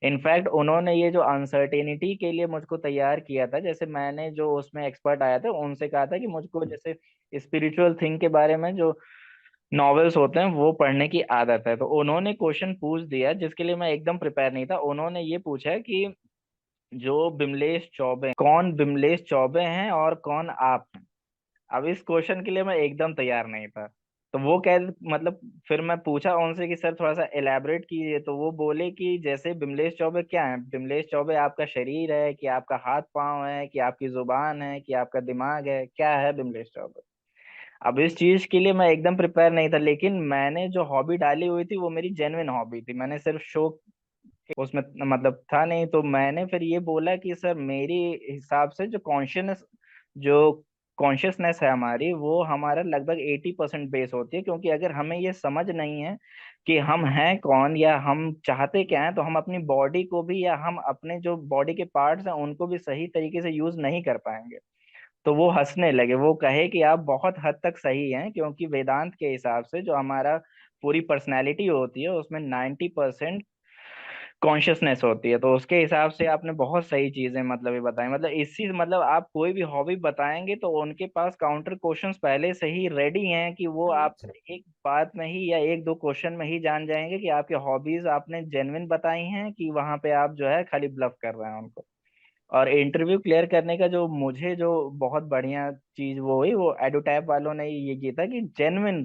In fact उन्होंने ये जो अनसर्टेनिटी के लिए मुझको तैयार किया था, जैसे मैंने जो उसमें एक्सपर्ट आया था उनसे कहा था कि मुझको जैसे स्पिरिचुअल थिंग के बारे में जो नॉवेल्स होते हैं वो पढ़ने की आदत है, तो उन्होंने क्वेश्चन पूछ दिया जिसके लिए मैं एकदम प्रिपेयर नहीं था। उन्होंने ये पूछा कि जो बिमलेश चौबे, कौन बिमलेश चौबे हैं और कौन आप हैं। अब इस क्वेश्चन के लिए मैं एकदम तैयार नहीं था। तो वो कह मतलब फिर मैं पूछा उनसे कि सर थोड़ा सा इलेबोरेट कीजिए, तो वो बोले कि जैसे बिमलेश चौबे क्या है, बिमलेश चौबे आपका शरीर है कि आपका हाथ पांव है कि आपकी जुबान है कि आपका दिमाग है, क्या है बिमलेश चौबे। अब इस चीज के लिए मैं एकदम प्रिपेयर नहीं था, लेकिन मैंने जो हॉबी डाली हुई थी वो मेरी जेन्युइन हॉबी थी, मैंने सिर्फ शौक उसमें मतलब था नहीं। तो मैंने फिर ये बोला कि सर मेरे हिसाब से जो कॉन्शियसनेस है हमारी, वो हमारा लगभग 80% बेस होती है, क्योंकि अगर हमें ये समझ नहीं है कि हम हैं कौन या हम चाहते क्या हैं, तो हम अपनी बॉडी को भी या हम अपने जो बॉडी के पार्ट्स हैं उनको भी सही तरीके से यूज नहीं कर पाएंगे। तो वो हंसने लगे, वो कहे कि आप बहुत हद तक सही हैं, क्योंकि वेदांत के हिसाब से जो हमारा पूरी पर्सनैलिटी होती है उसमें 90% कॉन्शियसनेस होती है। तो उसके हिसाब से आपने बहुत सही चीजें मतलब ये बताई, मतलब इसी मतलब आप कोई भी हॉबी बताएंगे तो उनके पास काउंटर क्वेश्चंस पहले से ही रेडी हैं कि वो आपसे एक बात में ही या एक दो क्वेश्चन में ही जान जाएंगे कि आपके हॉबीज आपने जेन्युइन बताई हैं कि वहां पे आप जो है खाली ब्लफ कर रहे हैं उनको। और इंटरव्यू क्लियर करने का जो मुझे जो बहुत बढ़िया चीज वो हुई, वो एडोटैप वालों ने ये किया था कि जेन्युइन